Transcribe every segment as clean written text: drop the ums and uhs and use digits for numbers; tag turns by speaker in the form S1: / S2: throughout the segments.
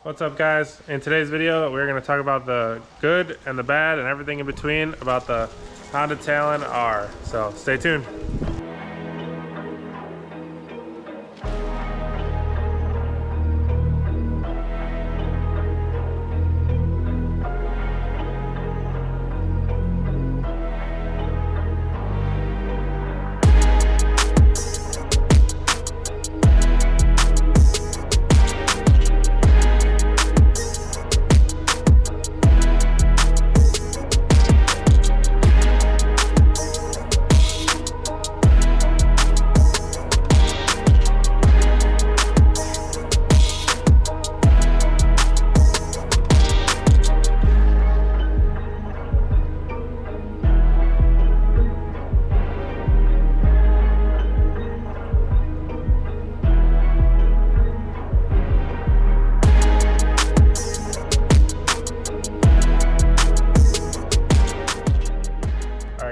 S1: What's up, guys? In today's video we're going to talk about the good and the bad and everything in between about the Honda Talon R, so stay tuned.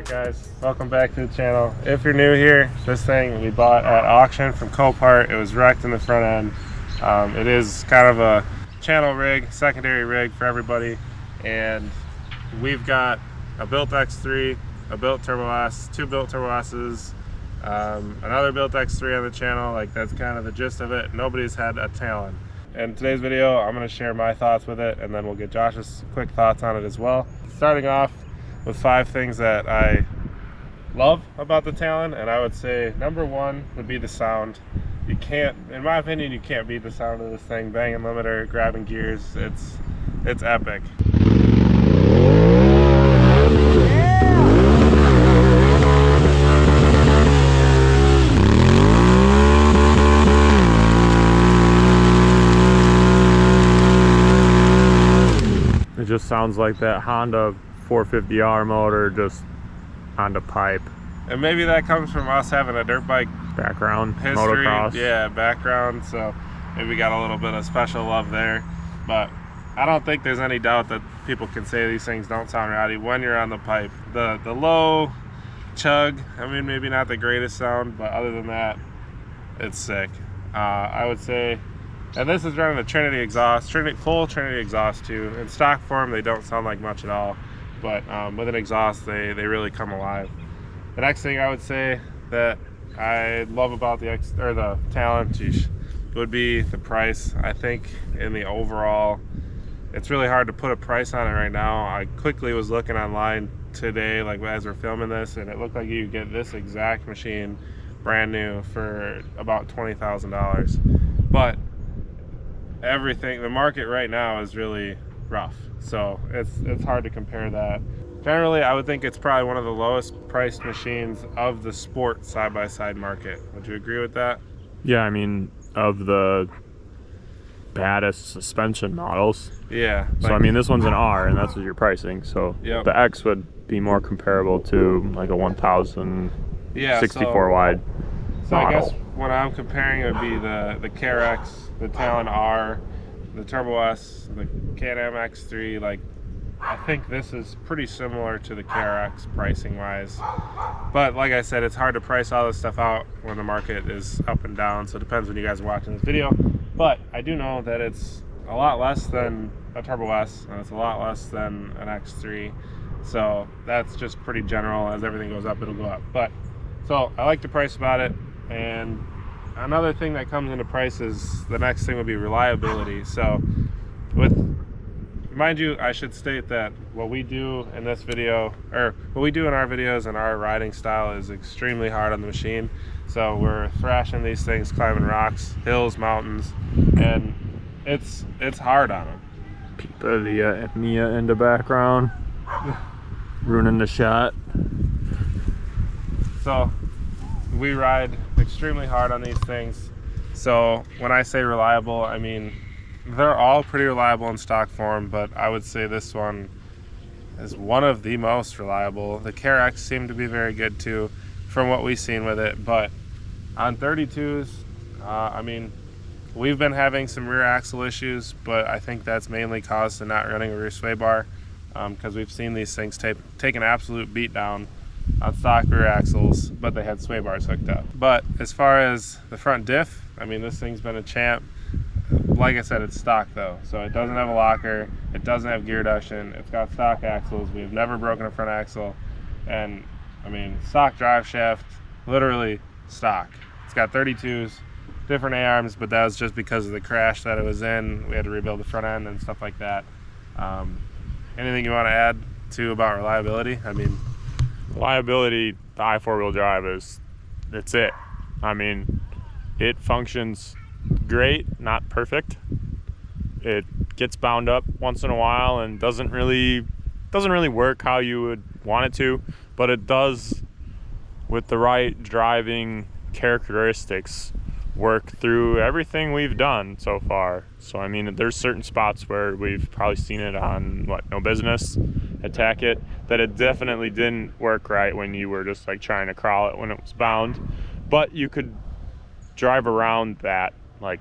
S1: Guys, welcome back to the channel. If you're new here, this thing we bought at auction from Copart. It was wrecked in the front end. It is kind of a channel rig, secondary rig for everybody, and we've got a built X3, a built Turbo S, two built Turbo S's, another built X3 on the channel. Like, that's kind of the gist of it. Nobody's had a Talon. In today's video, I'm going to share my thoughts with it, and then we'll get Josh's quick thoughts on it as well. Starting off with 5 things that I love about the Talon, and I would say number 1 would be the sound. You can't, in my opinion, you can't beat the sound of this thing. Banging limiter, grabbing gears, it's epic.
S2: It just sounds like that Honda 450R motor just on the pipe.
S1: And maybe that comes from us having a dirt bike
S2: background,
S1: history,
S2: motocross.
S1: Yeah, background, so maybe we got a little bit of special love there. But I don't think there's any doubt that people can say these things don't sound rowdy when you're on the pipe. The low chug, I mean, maybe not the greatest sound, but other than that, it's sick. I would say, and this is running the Trinity exhaust, full Trinity exhaust too. In stock form, they don't sound like much at all, but with an exhaust, they really come alive. The next thing I would say that I love about the Talon, would be the price. I think in the overall, it's really hard to put a price on it right now. I quickly was looking online today, like as we're filming this, and it looked like you could get this exact machine brand new for about $20,000. But everything, the market right now is really rough, so it's hard to compare that. Generally, I would think it's probably one of the lowest priced machines of the sport side-by-side market. Would you agree with that?
S2: Yeah, I mean, of the baddest suspension models.
S1: Yeah.
S2: So I mean, this one's an R, and that's what you're pricing. So
S1: yep.
S2: The X would be more comparable to like a 1000 64 wide
S1: So
S2: model.
S1: I guess when I'm comparing, it would be the X, the Talon R, the Turbo S, the Can-am X3. Like, I think this is pretty similar to the X pricing wise, but like I said, it's hard to price all this stuff out when the market is up and down, so it depends when you guys are watching this video. But I do know that it's a lot less than a Turbo S, and it's a lot less than an X3, so that's just pretty general. As everything goes up, it'll go up. But so I like the price about it. And another thing that comes into price is the next thing would be reliability. So mind you, I should state that what we do in this video, or what we do in our videos and our riding style, is extremely hard on the machine. So we're thrashing these things, climbing rocks, hills, mountains, and it's hard on them.
S2: People, the Mia in the background, ruining the shot.
S1: So we ride extremely hard on these things. So when I say reliable, I mean, they're all pretty reliable in stock form, but I would say this one is one of the most reliable. The X seemed to be very good too, from what we've seen with it. But on 32s, I mean, we've been having some rear axle issues, but I think that's mainly caused to not running a rear sway bar, because we've seen these things take an absolute beat down on stock rear axles, but they had sway bars hooked up. But as far as the front diff, I mean, this thing's been a champ. like I said, it's stock though, so it doesn't have a locker, it doesn't have gear reduction, it's got stock axles. We've never broken a front axle, and I mean, stock drive shaft, literally stock. It's got 32s, different A-arms, but that was just because of the crash that it was in. We had to rebuild the front end and stuff like that. Anything you want to add to about reliability? I mean,
S2: reliability, the i4-wheel drive it's it. I mean, it functions great, not perfect. It gets bound up once in a while and doesn't really work how you would want it to, but it does, with the right driving characteristics, work through everything we've done so far. So I mean, there's certain spots where we've probably seen it on No Business, Attack It, that it definitely didn't work right when you were just like trying to crawl it when it was bound, but you could drive around that like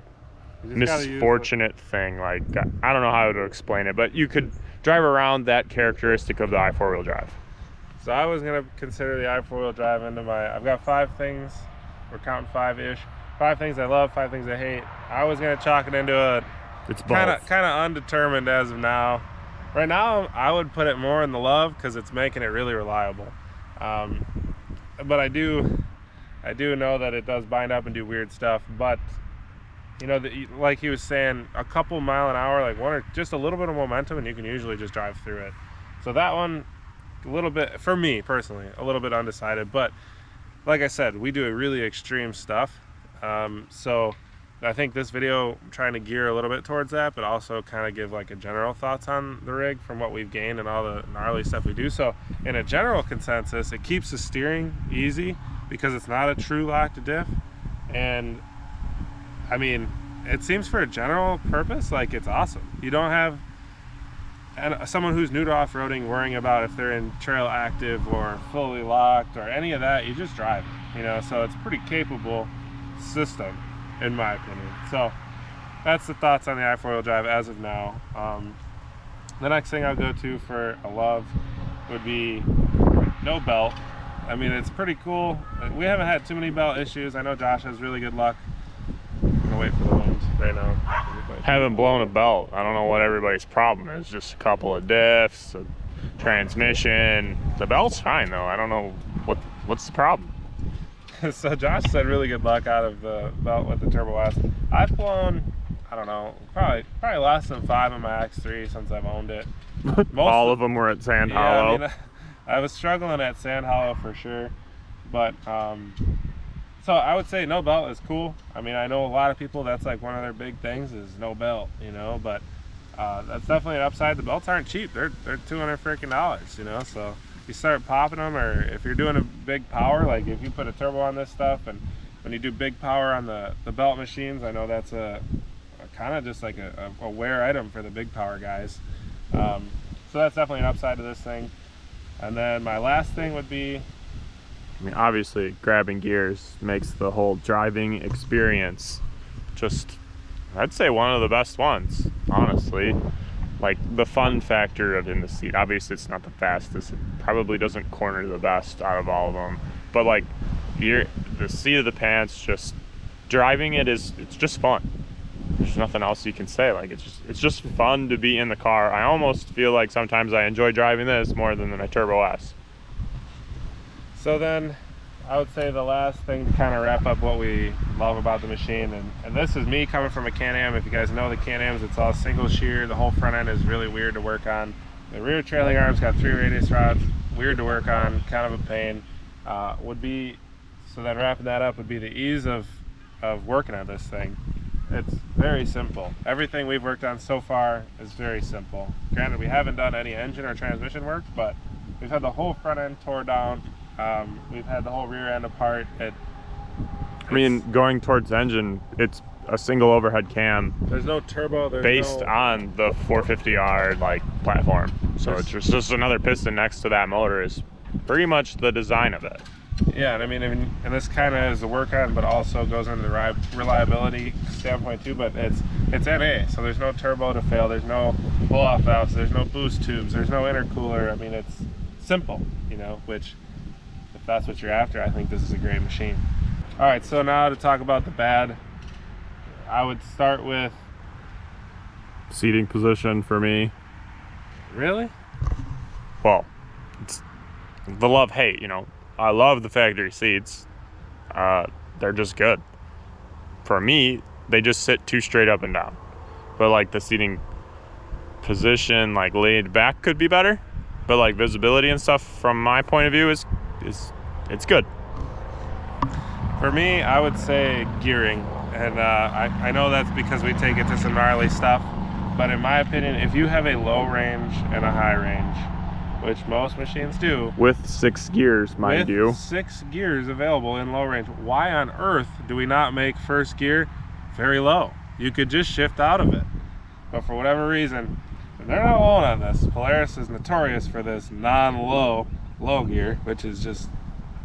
S2: misfortunate thing. Like, I don't know how to explain it, but you could drive around that characteristic of the i4-wheel drive.
S1: So I was gonna consider the i4-wheel drive into I've got 5 things, we're counting 5-ish, 5 things I love, 5 things I hate. I was gonna chalk it into
S2: it's
S1: kind of undetermined as of now. Right now, I would put it more in the love because it's making it really reliable. But I do know that it does bind up and do weird stuff. But you know, like he was saying, a couple mile an hour, like one or just a little bit of momentum, and you can usually just drive through it. So that one, a little bit, for me personally, a little bit undecided. But like I said, we do really extreme stuff. So I think this video, I'm trying to gear a little bit towards that, but also kind of give like a general thoughts on the rig from what we've gained and all the gnarly stuff we do. So in a general consensus, it keeps the steering easy because it's not a true lock to diff. And I mean, it seems for a general purpose, like it's awesome. You don't have someone who's new to off-roading worrying about if they're in trail active or fully locked or any of that. You just drive it, you know, so it's a pretty capable system in my opinion. So that's the thoughts on the i4-wheel drive as of now. The next thing I'll go to for a love would be no belt. I mean, it's pretty cool. We haven't had too many belt issues. I know Josh has really good luck. I'm gonna wait for the wind right now.
S2: Haven't blown a belt. I don't know what everybody's problem is. Just a couple of diffs, a transmission. The belt's fine though. I don't know what's the problem.
S1: So Josh said really good luck out of the belt with the Turbo S. I've blown, I don't know, probably less than 5 on my X3 since I've owned it.
S2: All of them were at Sand Hollow.
S1: I mean, I was struggling at Sand Hollow for sure, but so I would say no belt is cool. I mean, I know a lot of people, that's like one of their big things is no belt, you know, but that's definitely an upside. The belts aren't cheap. They're $200 freaking, you know, so you start popping them, or if you're doing a big power, like if you put a turbo on this stuff, and when you do big power on the belt machines, I know that's a kind of just like a wear item for the big power guys. So that's definitely an upside to this thing. And then my last thing would be,
S2: I mean, obviously grabbing gears makes the whole driving experience just, I'd say, one of the best ones, honestly. Like the fun factor of in the seat. Obviously it's not the fastest. It probably doesn't corner the best out of all of them. But like the seat of the pants, just driving it's just fun. There's nothing else you can say. Like it's just fun to be in the car. I almost feel like sometimes I enjoy driving this more than my Turbo S.
S1: So then I would say the last thing to kind of wrap up what we love about the machine, and this is me coming from a Can-am. If you guys know the Can-ams, it's all single shear. The whole front end is really weird to work on. The rear trailing arms got 3 radius rods, weird to work on, kind of a pain. So then wrapping that up would be the ease of working on this thing. It's very simple. Everything we've worked on so far is very simple. Granted, we haven't done any engine or transmission work, but we've had the whole front end tore down. We've had the whole rear end apart.
S2: I mean, going towards engine, it's a single overhead cam.
S1: There's no turbo.
S2: Based on the 450R like platform. So it's just another piston next to that motor is pretty much the design of it.
S1: Yeah, and I mean, and this kind of is the work on, but also goes into the reliability standpoint too. But it's NA, so there's no turbo to fail. There's no pull-off valves. There's no boost tubes. There's no intercooler. I mean, it's simple, you know, which, if that's what you're after, I think this is a great machine. All right, so now to talk about the bad, I would start with
S2: seating position for me.
S1: Really?
S2: Well, it's the love-hate, you know. I love the factory seats. They're just good. For me, they just sit too straight up and down. But like the seating position, like laid back, could be better. But like visibility and stuff, from my point of view, is it's good.
S1: For me, I would say gearing, and I know that's because we take it to some gnarly stuff, but in my opinion, if you have a low range and a high range, which most machines do,
S2: with 6 gears, mind you.
S1: 6 gears available in low range, why on earth do we not make first gear very low? You could just shift out of it. But for whatever reason, they're not alone on this. Polaris is notorious for this non-low low gear, which is just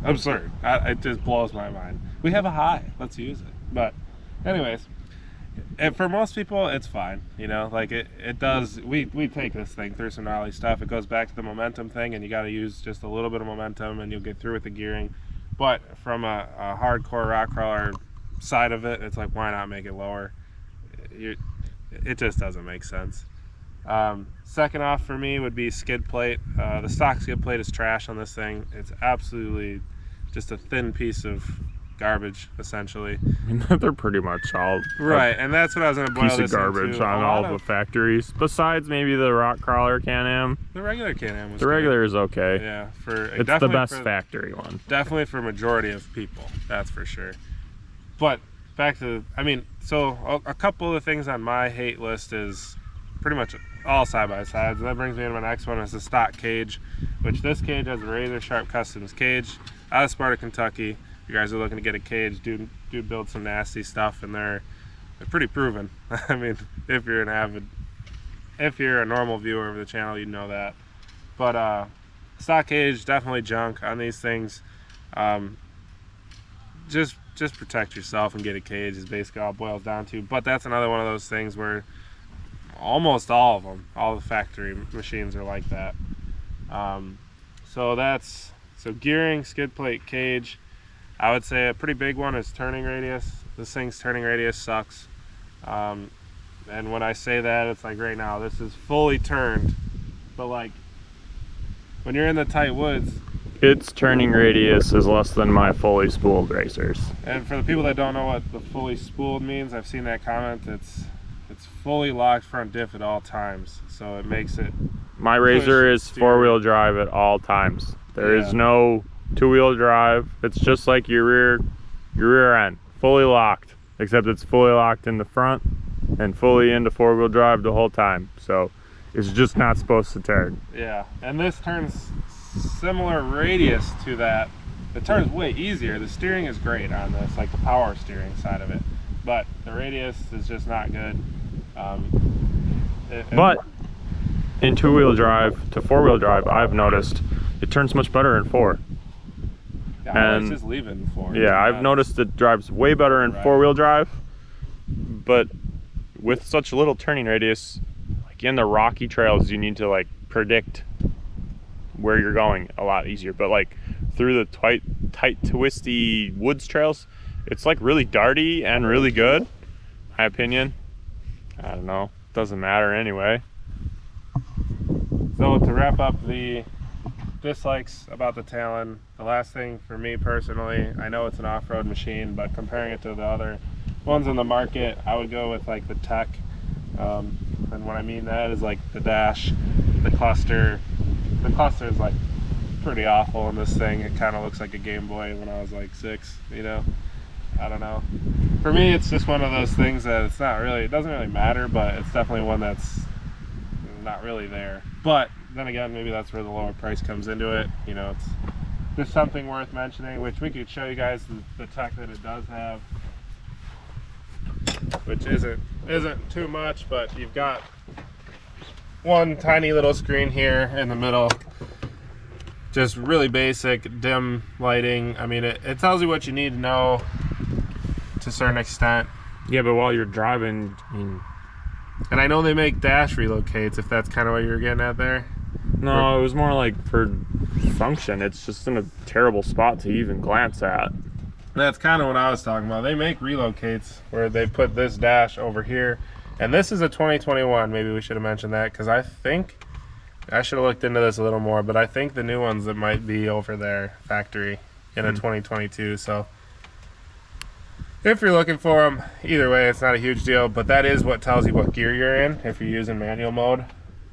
S1: absurd. It just blows my mind. We have a high, let's use it. But anyways, for most people, it's fine. You know, like it does, we take this thing through some gnarly stuff. It goes back to the momentum thing, and you got to use just a little bit of momentum and you'll get through with the gearing. But from a hardcore rock crawler side of it, it's like, why not make it lower? It just doesn't make sense. Second off for me would be skid plate. The stock skid plate is trash on this thing. It's absolutely just a thin piece of garbage, essentially.
S2: I mean, they're pretty much all
S1: right, and that's what I was going to boil
S2: piece
S1: this
S2: of garbage
S1: into.
S2: on all the factories. Besides maybe the rock crawler Can-am.
S1: The regular Can-am was
S2: the regular is okay.
S1: Yeah,
S2: it's the best factory one.
S1: Definitely for majority of people, that's for sure. But back to, I mean, so a couple of the things on my hate list is pretty much all side-by-sides, and that brings me to my next one, is the stock cage, which this cage has a razor sharp customs cage out of Sparta, Kentucky. If you guys are looking to get a cage, dude build some nasty stuff, and they're pretty proven. I mean, if you're a normal viewer of the channel, you know that. But stock cage, definitely junk on these things. Just protect yourself and get a cage is basically all it boils down to. But that's another one of those things where almost all of them, all the factory machines are like that. So gearing, skid plate, cage. I would say a pretty big one is turning radius. This thing's turning radius sucks. And when I say that, it's like right now, this is fully turned, but like when you're in the tight woods,
S2: its turning radius is less than my fully spooled racers.
S1: And for the people that don't know what the fully spooled means, I've seen that comment. It's fully locked front diff at all times, so it makes it.
S2: My razor is 4-wheel drive at all times. There is no 2-wheel drive. It's just like your rear end, fully locked, except it's fully locked in the front and fully into 4-wheel drive the whole time. So it's just not supposed to turn.
S1: Yeah, and this turns similar radius to that. It turns way easier. The steering is great on this, like the power steering side of it, but the radius is just not good.
S2: But in 2-wheel drive to 4-wheel drive, I've noticed it turns much better in 4.
S1: Yeah, and just leave it in 4.
S2: Yeah, I've noticed it drives way better in 4-wheel drive, but with such little turning radius, like in the rocky trails, you need to like predict where you're going a lot easier. But like through the tight twisty woods trails, it's like really darty and really good, my opinion. I don't know, doesn't matter anyway.
S1: So to wrap up the dislikes about the Talon, the last thing for me personally, I know it's an off-road machine, but comparing it to the other ones in the market, I would go with like the tech. And what I mean that is like the dash, the cluster. The cluster is like pretty awful in this thing. It kind of looks like a Game Boy when I was like 6, you know. I don't know. For me, it's just one of those things that it's not really, it doesn't really matter, but it's definitely one that's not really there. But then again, maybe that's where the lower price comes into it. You know, it's just something worth mentioning, which we could show you guys the tech that it does have, which isn't too much, but you've got one tiny little screen here in the middle. Just really basic dim lighting. I mean, it tells you what you need to know to a certain extent.
S2: Yeah, but while you're driving,
S1: and I know they make dash relocates, if that's kind of what you were getting at there.
S2: No, it was more like for function. It's just in a terrible spot to even glance at.
S1: That's kind of what I was talking about. They make relocates where they put this dash over here, And this is a 2021. Maybe we should have mentioned that, because I think I should have looked into this a little more, but I think the new ones that might be over there factory in a 2022. So if you're looking for them, either way, it's not a huge deal, but that is what tells you what gear you're in if you're using manual mode,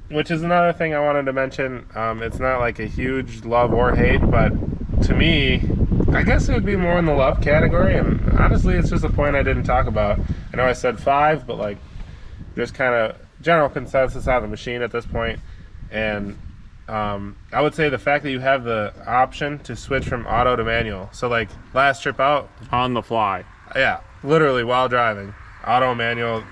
S1: which is another thing I wanted to mention. It's not like a huge love or hate, but to me, I guess it would be more in the love category, and honestly, it's just a point I didn't talk about. I know I said 5, but like, there's kind of general consensus on the machine at this point, and I would say the fact that you have the option to switch from auto to manual. So like last trip out,
S2: On the fly.
S1: yeah, literally while driving, auto, manual.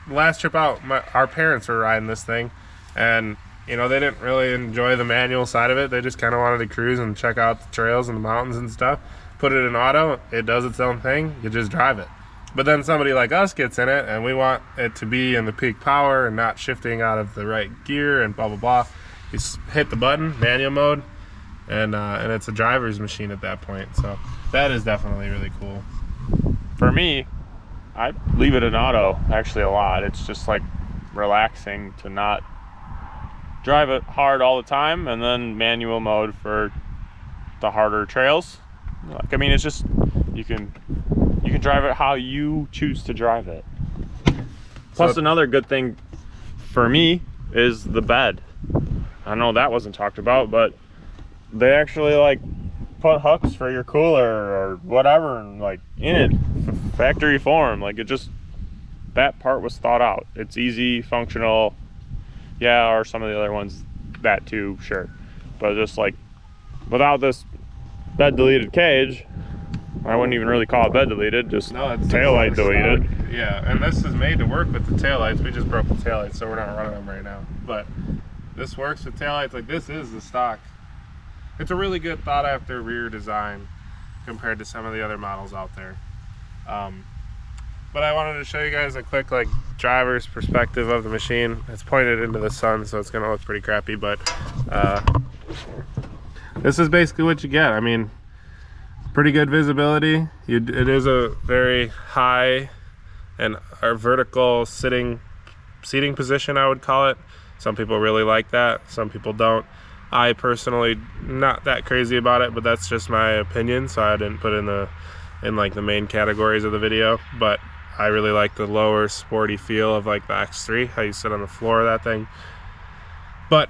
S1: Last trip out, our parents were riding this thing, and you know, they didn't really enjoy the manual side of it. They just kind of wanted to cruise and check out the trails and the mountains and stuff. Put it in auto, it does its own thing, you just drive it. But then somebody like us gets in it, and we want it to be in the peak power and not shifting out of the right gear and blah blah blah. You hit the button, manual mode, and it's a driver's machine at that point. So that is definitely really cool.
S2: For me, I leave it in auto actually a lot. It's just like relaxing to not drive it hard all the time, and then manual mode for the harder trails. Like, I mean, it's just you can drive it how you choose to drive it. Plus, another good thing for me is the bed. I know that wasn't talked about, but they actually like put hooks for your cooler or whatever, and like in it, factory form. Like, it just, that part was thought out. It's easy, functional. Yeah, or some of the other ones, that too, sure. But just like, without this bed deleted cage, I wouldn't even really call it bed deleted, just taillight deleted.
S1: Yeah, and this is made to work with the taillights. We just broke the taillights, so we're not running them right now. But this works with taillights. Like, this is the stock. It's a really good thought after rear design compared to some of the other models out there. But I wanted to show you guys a quick like driver's perspective of the machine. It's pointed into the sun, so it's gonna look pretty crappy, but this is basically what you get. I mean, pretty good visibility. It is a very high and vertical seating position, I would call it. Some people really like that, some people don't. I personally not that crazy about it, but that's just my opinion, so I didn't put in like the main categories of the video. But I really like the lower sporty feel of like the X3, how you sit on the floor of that thing. But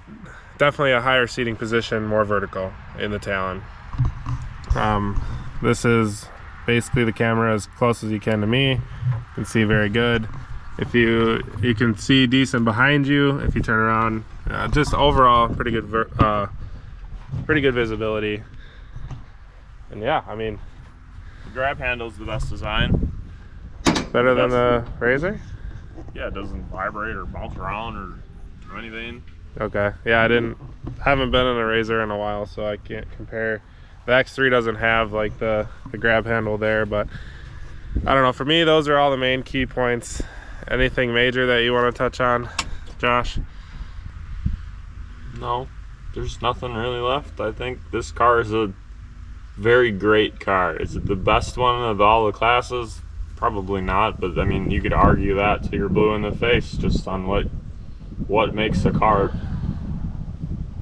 S1: definitely a higher seating position, more vertical in the Talon. This is basically the camera as close as you can to me. You can see very good. If you can see decent behind you if you turn around. Just overall pretty good visibility. And yeah, I mean,
S2: The grab handle's the best design.
S1: Better than the Razor?
S2: Yeah, it doesn't vibrate or bounce around or do anything.
S1: Okay, yeah, I haven't been in a Razor in a while, so I can't compare. The X3 doesn't have like the grab handle there, but I don't know. For me, those are all the main key points. Anything major that you want to touch on, Josh?
S2: No, there's nothing really left. I think this car is a very great car. Is it the best one of all the classes? Probably not, but I mean, you could argue that till you're blue in the face just on what makes a car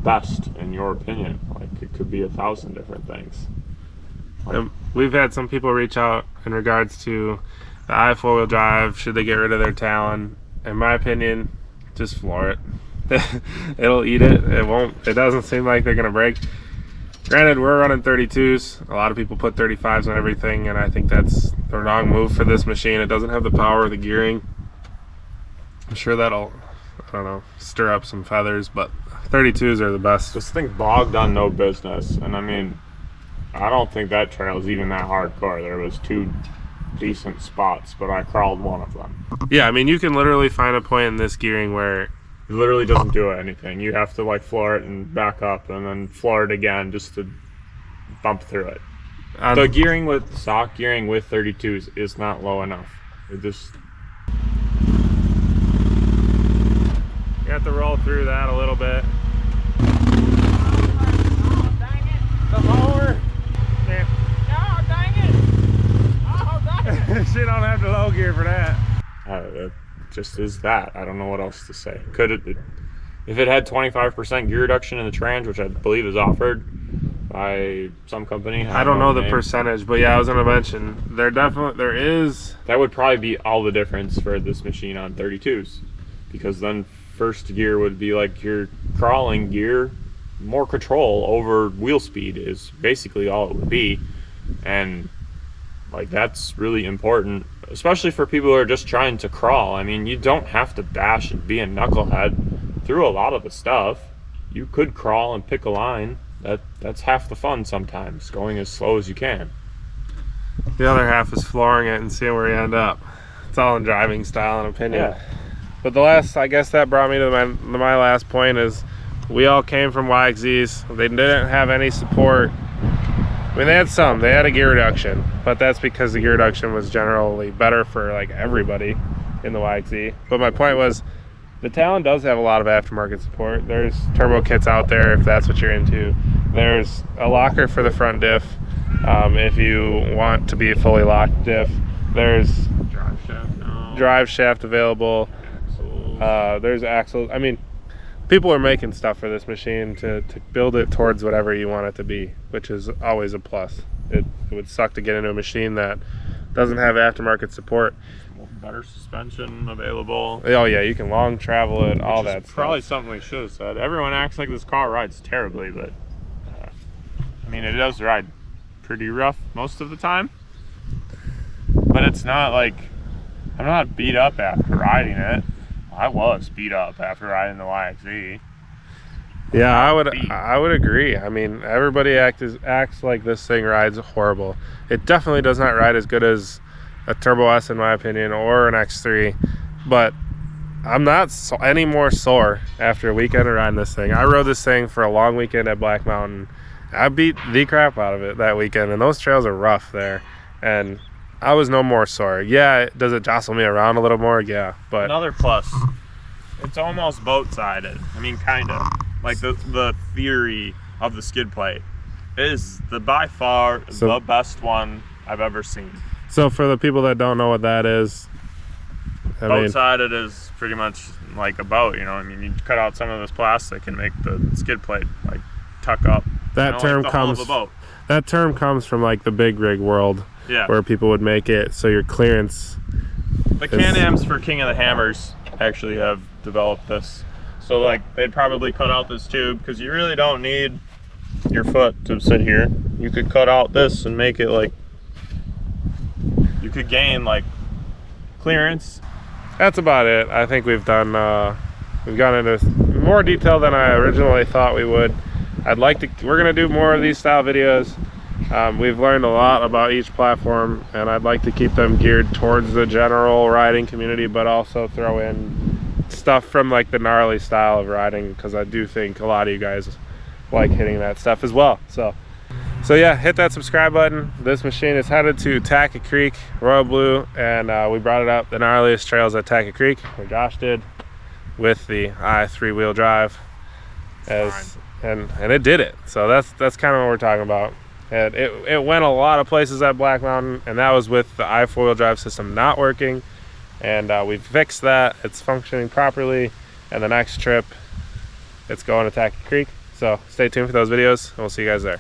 S2: best in your opinion. Like, it could be 1,000 different things.
S1: We've had some people reach out in regards to the i4-wheel drive. Should they get rid of their Talon? In my opinion, just floor it. It'll eat it. It doesn't seem like they're gonna break. Granted, we're running 32s. A lot of people put 35s on everything, and I think that's the wrong move for this machine. It doesn't have the power of the gearing. I'm sure that'll, I don't know, stir up some feathers, but 32s are the best.
S2: This thing bogged on no business, and I mean, I don't think that trail is even that hardcore. There was 2 decent spots, but I crawled one of them.
S1: Yeah, I mean, you can literally find a point in this gearing where
S2: it literally doesn't do anything. You have to like floor it and back up and then floor it again just to bump through it. The gearing with stock gearing with 32s is not low enough. It just,
S1: you have to roll through that a little bit.
S3: Oh, dang it.
S1: The mower.
S3: Oh, dang it. Oh, dang it.
S1: She don't have the low gear for that.
S2: it just is that. I don't know what else to say. Could it, if it had 25% gear reduction in the trans, which I believe is offered by some company.
S1: I don't know the percentage, but yeah, I was gonna mention there is.
S2: That would probably be all the difference for this machine on 32s, because then first gear would be like your crawling gear. More control over wheel speed is basically all it would be, and like that's really important, especially for people who are just trying to crawl. I mean, you don't have to bash and be a knucklehead through a lot of the stuff. You could crawl and pick a line. That's half the fun sometimes, going as slow as you can.
S1: The other half is flooring it and seeing where you end up. It's all in driving style and opinion.
S2: Yeah.
S1: But I guess that brought me to my last point is, we all came from YXZs. They didn't have any support. I mean, they had some. They had a gear reduction, but that's because the gear reduction was generally better for like everybody in the YXZ. But my point was, the Talon does have a lot of aftermarket support. There's turbo kits out there if that's what you're into. There's a locker for the front diff if you want to be a fully locked diff. There's drive shaft available. There's axles. I mean, people are making stuff for this machine to build it towards whatever you want it to be, which is always a plus. It would suck to get into a machine that doesn't have aftermarket support.
S2: Better suspension available.
S1: Oh yeah, you can long travel it, all that stuff.
S2: Probably something we should have said. Everyone acts like this car rides terribly, but I mean, it does ride pretty rough most of the time. But it's not like, I'm not beat up after riding it. I was beat up after riding the YXZ.
S1: Yeah, I would agree. I mean, everybody acts like this thing rides horrible. It definitely does not ride as good as a Turbo S in my opinion, or an X3, but I'm not any more sore after a weekend of riding this thing. I rode this thing for a long weekend at Black Mountain. I beat the crap out of it that weekend, and those trails are rough there, and I was no more sore. Yeah, does it jostle me around a little more? Yeah, but
S2: another plus, it's almost boat-sided. I mean, kind of. Like the theory of the skid plate is by far the best one I've ever seen.
S1: So for the people that don't know what that is,
S2: boat-sided is pretty much like a boat, you know. I mean, you cut out some of this plastic and make the skid plate like tuck up.
S1: That term comes. That term comes from like the big rig world, where people would make it so your clearance.
S2: The Can-Ams for King of the Hammers actually have developed this. So like they'd probably cut out this tube because you really don't need your foot to sit here. You could cut out this and make it like, you could gain like clearance.
S1: That's about it. I think we've gone into more detail than I originally thought we would. We're gonna do more of these style videos. We've learned a lot about each platform, and I'd like to keep them geared towards the general riding community, but also throw in stuff from like the gnarly style of riding, because I do think a lot of you guys like hitting that stuff as well. So yeah, hit that subscribe button. This machine is headed to Tackett Creek, Royal Blue, and we brought it up the gnarliest trails at Tackett Creek, where Josh did with the i3-wheel drive, and it did it. So that's kind of what we're talking about. And it went a lot of places at Black Mountain, and that was with the i4-wheel drive system not working, and we fixed that. It's functioning properly, and the next trip it's going to Tackett Creek. So stay tuned for those videos, and we'll see you guys there.